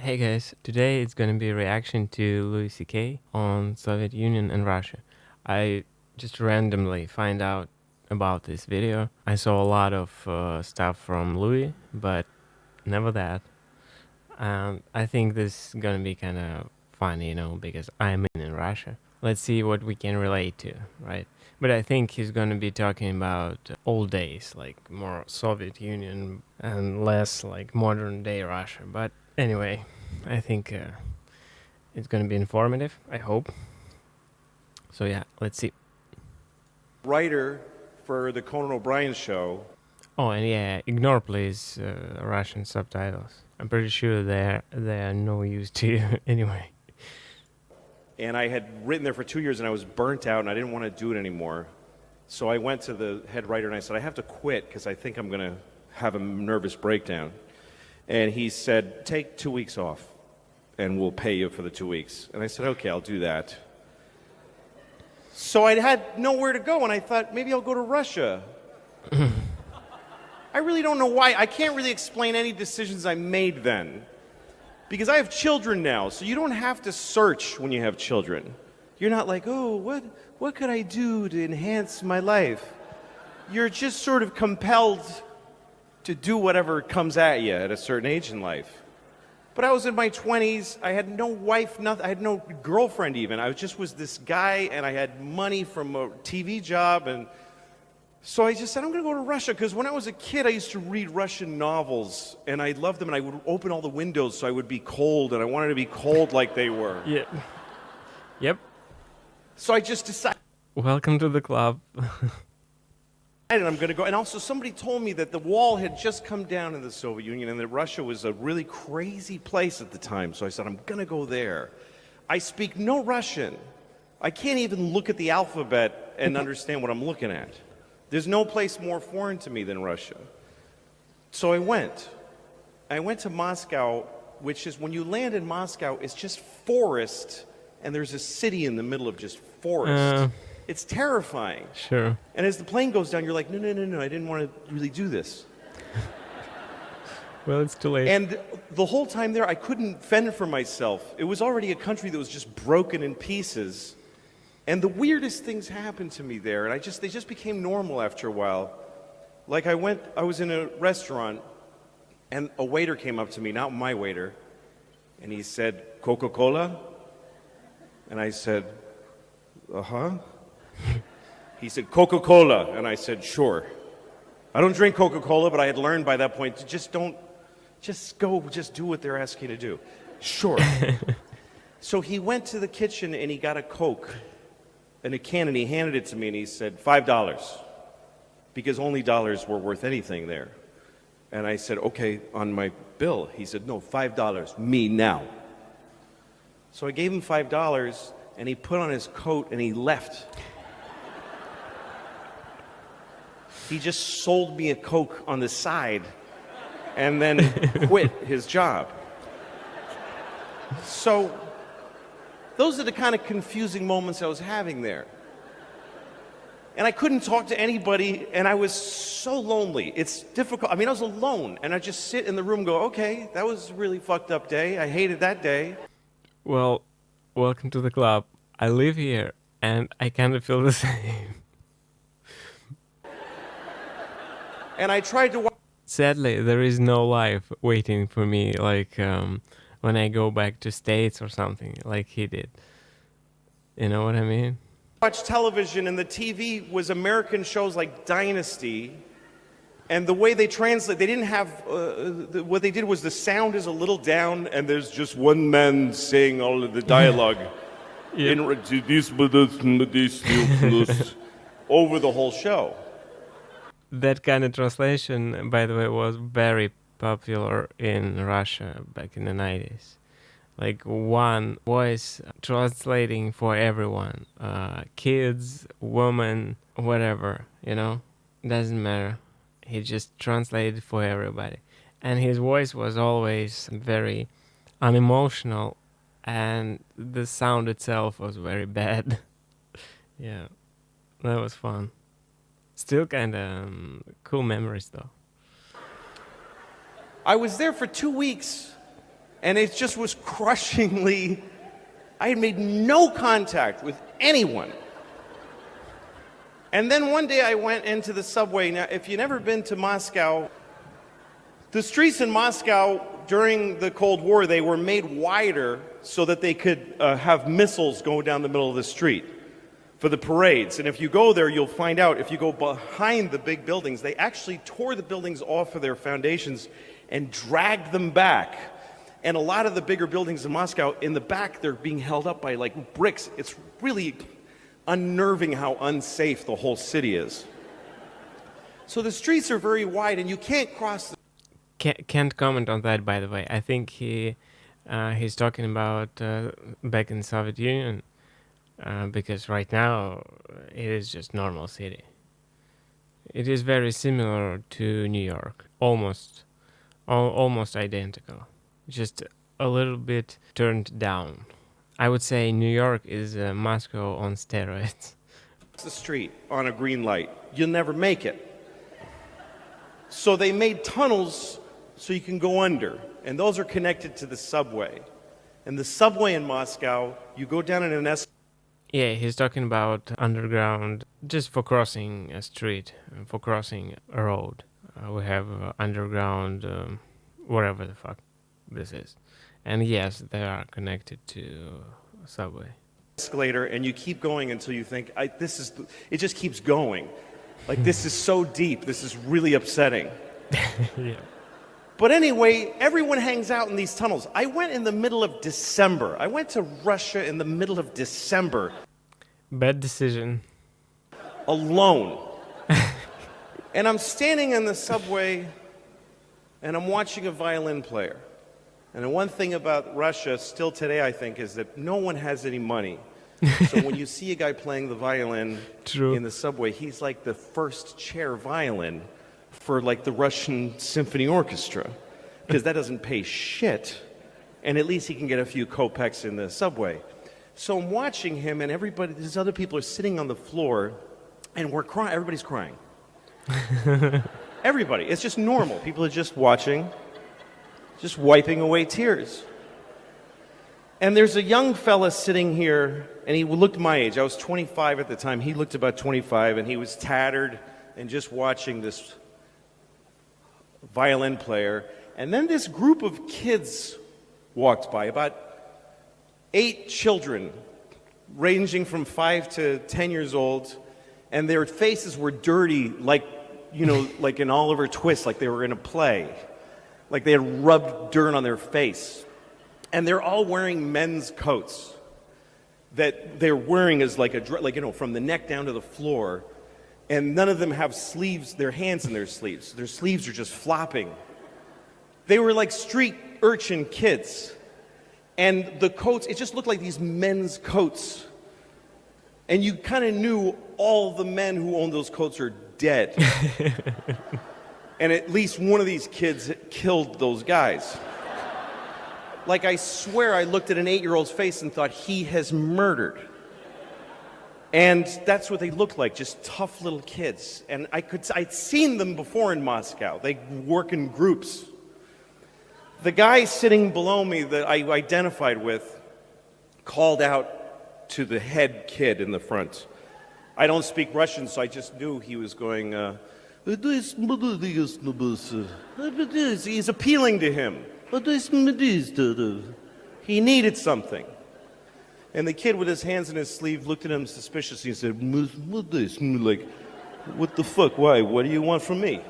Hey guys, today it's gonna be a reaction to Louis C.K. on Soviet Union and Russia. I just randomly find out about this video. I saw a lot of stuff from Louis, but never that. I think this is gonna be kind of funny, because I'm in Russia. Let's see what we can relate to, right? But I think he's gonna be talking about old days, like more Soviet Union and less like modern day Russia. But anyway, I think it's gonna be informative, I hope. So yeah, let's see. Writer for the Conan O'Brien show. Oh, and yeah, ignore please Russian subtitles. I'm pretty sure they're no use to you anyway. And I had written there for 2 years and I was burnt out and I didn't want to do it anymore. So I went to the head writer and I said, I have to quit because I think I'm going to have a nervous breakdown. And he said, take 2 weeks off and we'll pay you for the 2 weeks. And I said, okay, I'll do that. So I had nowhere to go and I thought, maybe I'll go to Russia. I really don't know why. I can't really explain any decisions I made then. Because I have children now, so you don't have to search when you have children. You're not like, oh, what could I do to enhance my life? You're just sort of compelled to do whatever comes at you at a certain age in life. But I was in my 20s, I had no wife, nothing, I had no girlfriend even. I just was this guy and I had money from a TV job, and so I just said, I'm going to go to Russia, because when I was a kid, I used to read Russian novels, and I loved them, and I would open all the windows so I would be cold, and I wanted to be cold like they were. Yeah. Yep. So I just decided Welcome to the club. I'm going to go. And also, somebody told me that the wall had just come down in the Soviet Union, and that Russia was a really crazy place at the time. So I said, I'm going to go there. I speak no Russian. I can't even look at the alphabet and understand what I'm looking at. There's no place more foreign to me than Russia. So I went. I went to Moscow, which is, when you land in Moscow, it's just forest, and there's a city in the middle of just forest. It's terrifying. Sure. And as the plane goes down, you're like, no, I didn't want to really do this. Well, it's too late. And the whole time there, I couldn't fend for myself. It was already a country that was just broken in pieces. And the weirdest things happened to me there, and they just became normal after a while. Like I was in a restaurant, and a waiter came up to me, not my waiter, and he said, Coca-Cola? And I said, uh-huh. He said, Coca-Cola, and I said, sure. I don't drink Coca-Cola, but I had learned by that point to just do what they're asking you to do. Sure. So he went to the kitchen and he got a Coke in a can, and he handed it to me, and he said, $5, because only dollars were worth anything there. And I said, okay, on my bill. He said, no, $5, me now. So I gave him $5, and he put on his coat, and he left. He just sold me a Coke on the side, and then quit his job. So those are the kind of confusing moments I was having there. And I couldn't talk to anybody, and I was so lonely. It's difficult. I mean, I was alone, and I just sit in the room and go, okay, that was a really fucked up day. I hated that day. Well, welcome to the club. I live here, and I kind of feel the same. And I tried to watch. Sadly, there is no life waiting for me, like when I go back to States or something, like he did. You know what I mean? Watch television, and the TV was American shows like Dynasty, and the way they translate, they didn't have, what they did was the sound is a little down, and there's just one man saying all of the dialogue over the whole show. That kind of translation, by the way, was very popular in Russia back in the 90s. Like one voice translating for everyone, kids, women, whatever, doesn't matter. He just translated for everybody. And his voice was always very unemotional, and the sound itself was very bad. Yeah, that was fun. Still kind of cool memories though. I was there for 2 weeks, And it just was crushingly, I had made no contact with anyone. And then one day I went into the subway. Now, if you've never been to Moscow, the streets in Moscow during the Cold War, they were made wider so that they could have missiles go down the middle of the street for the parades. And if you go there, you'll find out, if you go behind the big buildings, they actually tore the buildings off of their foundations and dragged them back. And a lot of the bigger buildings in Moscow, in the back, they're being held up by like bricks. It's really unnerving how unsafe the whole city is. So the streets are very wide and you can't cross the Can't comment on that, by the way. I think he's talking about back in Soviet Union, because right now it is just normal city. It is very similar to New York, almost identical, just a little bit turned down. I would say New York is Moscow on steroids. the street on a green light. You'll never make it. So they made tunnels so you can go under, and those are connected to the subway. And the subway in Moscow, you go down in an escalator. Yeah, he's talking about underground, just for crossing a street, for crossing a road. We have underground, whatever the fuck this is. And yes, they are connected to subway. Escalator, and you keep going until you think, it just keeps going. Like, this is so deep, this is really upsetting. Yeah. But anyway, everyone hangs out in these tunnels. I went in the middle of December. I went to Russia in the middle of December. Bad decision. Alone. And I'm standing in the subway, and I'm watching a violin player. And the one thing about Russia, still today, I think, is that no one has any money. So when you see a guy playing the violin True. in the subway, he's like the first chair violin for like the Russian symphony orchestra, because that doesn't pay shit, and at least he can get a few kopecks in the subway. So I'm watching him, and these other people are sitting on the floor, and we're crying. Everybody's crying. Everybody. It's just normal. People are just watching, just wiping away tears. And there's a young fella sitting here, and he looked my age. I was 25 at the time. He looked about 25, and he was tattered and just watching this violin player. And then this group of kids walked by, about 8 children, ranging from 5 to 10 years old, and their faces were dirty, like, like in Oliver Twist, like they were in a play. Like they had rubbed dirt on their face. And they're all wearing men's coats that they're wearing as from the neck down to the floor. And none of them have sleeves, their hands in their sleeves. Their sleeves are just flopping. They were like street urchin kids. And the coats, it just looked like these men's coats. And you kind of knew all the men who owned those coats are dead. And at least one of these kids killed those guys. Like, I swear I looked at an 8-year-old's face and thought, he has murdered. And that's what they looked like, just tough little kids. And I'd seen them before in Moscow. They work in groups. The guy sitting below me that I identified with called out to the head kid in the front. I don't speak Russian, so I just knew he was going, he's appealing to him. He needed something. And the kid with his hands in his sleeve looked at him suspiciously and said, like, what the fuck, why, what do you want from me?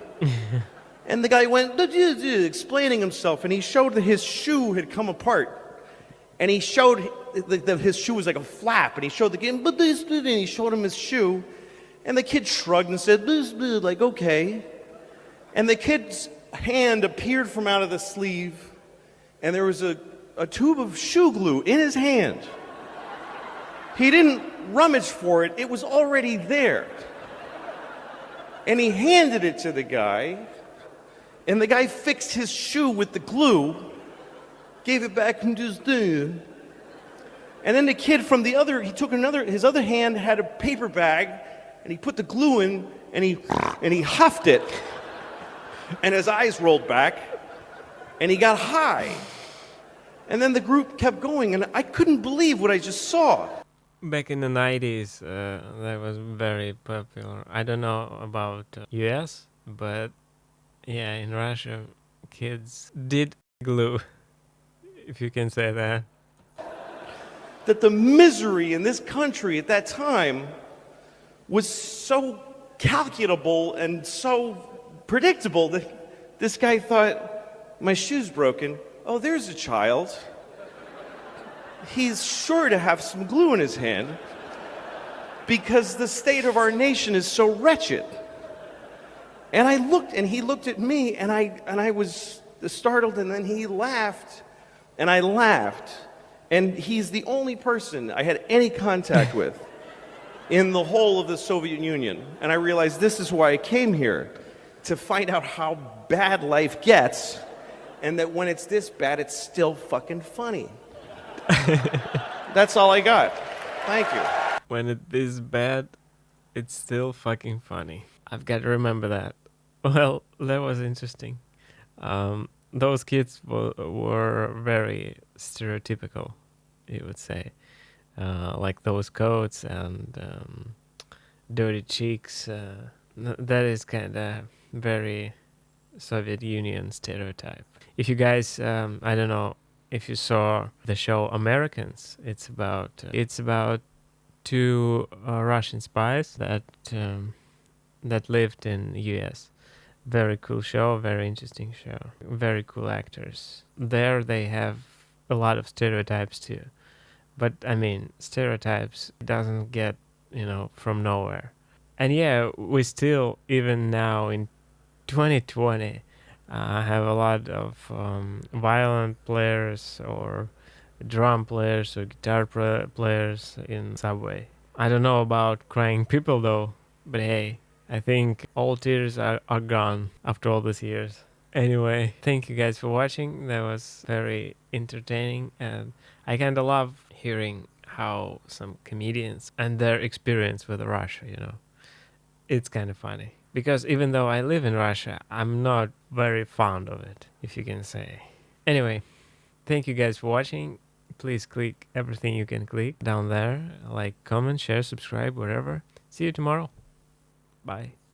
And the guy went, explaining himself, and he showed that his shoe had come apart. And he showed that his shoe was like a flap, and he showed the kid, and he showed him his shoe, and the kid shrugged and said, like, okay. And the kid's hand appeared from out of the sleeve, and there was a tube of shoe glue in his hand. He didn't rummage for it, it was already there. And he handed it to the guy, and the guy fixed his shoe with the glue, gave it back and just did. And then the kid from he took his other hand had a paper bag, and he put the glue in, and he huffed it, and his eyes rolled back, and he got high. And then the group kept going, and I couldn't believe what I just saw. Back in the 90s, that was very popular. I don't know about US, but yeah, in Russia, kids did glue, if you can say that. That the misery in this country at that time was so calculable and so predictable that this guy thought, my shoe's broken. Oh, there's a child. He's sure to have some glue in his hand because the state of our nation is so wretched. And I looked, and he looked at me, and I was startled, and then he laughed, and I laughed. And he's the only person I had any contact with in the whole of the Soviet Union. And I realized this is why I came here, to find out how bad life gets, and that when it's this bad, it's still fucking funny. That's all I got. Thank you. When it is bad, it's still fucking funny. I've got to remember that. Well, that was interesting. Those kids were very stereotypical, you would say. Like those coats and dirty cheeks. That is kind of very Soviet Union stereotype. If you guys, I don't know if you saw the show Americans, it's about two Russian spies that lived in US. Very cool show, very interesting show, very cool actors. There they have a lot of stereotypes too, but I mean stereotypes doesn't get from nowhere. And yeah, we still, even now in 2020, have a lot of violent players or drum players or guitar players in subway. I don't know about crying people though, but hey, I think all tears are gone after all these years. Anyway, thank you guys for watching. That was very entertaining, and I kind of love hearing how some comedians and their experience with Russia, it's kind of funny. Because even though I live in Russia, I'm not very fond of it, if you can say. Anyway, thank you guys for watching. Please click everything you can click down there. Like, comment, share, subscribe, whatever. See you tomorrow. Bye.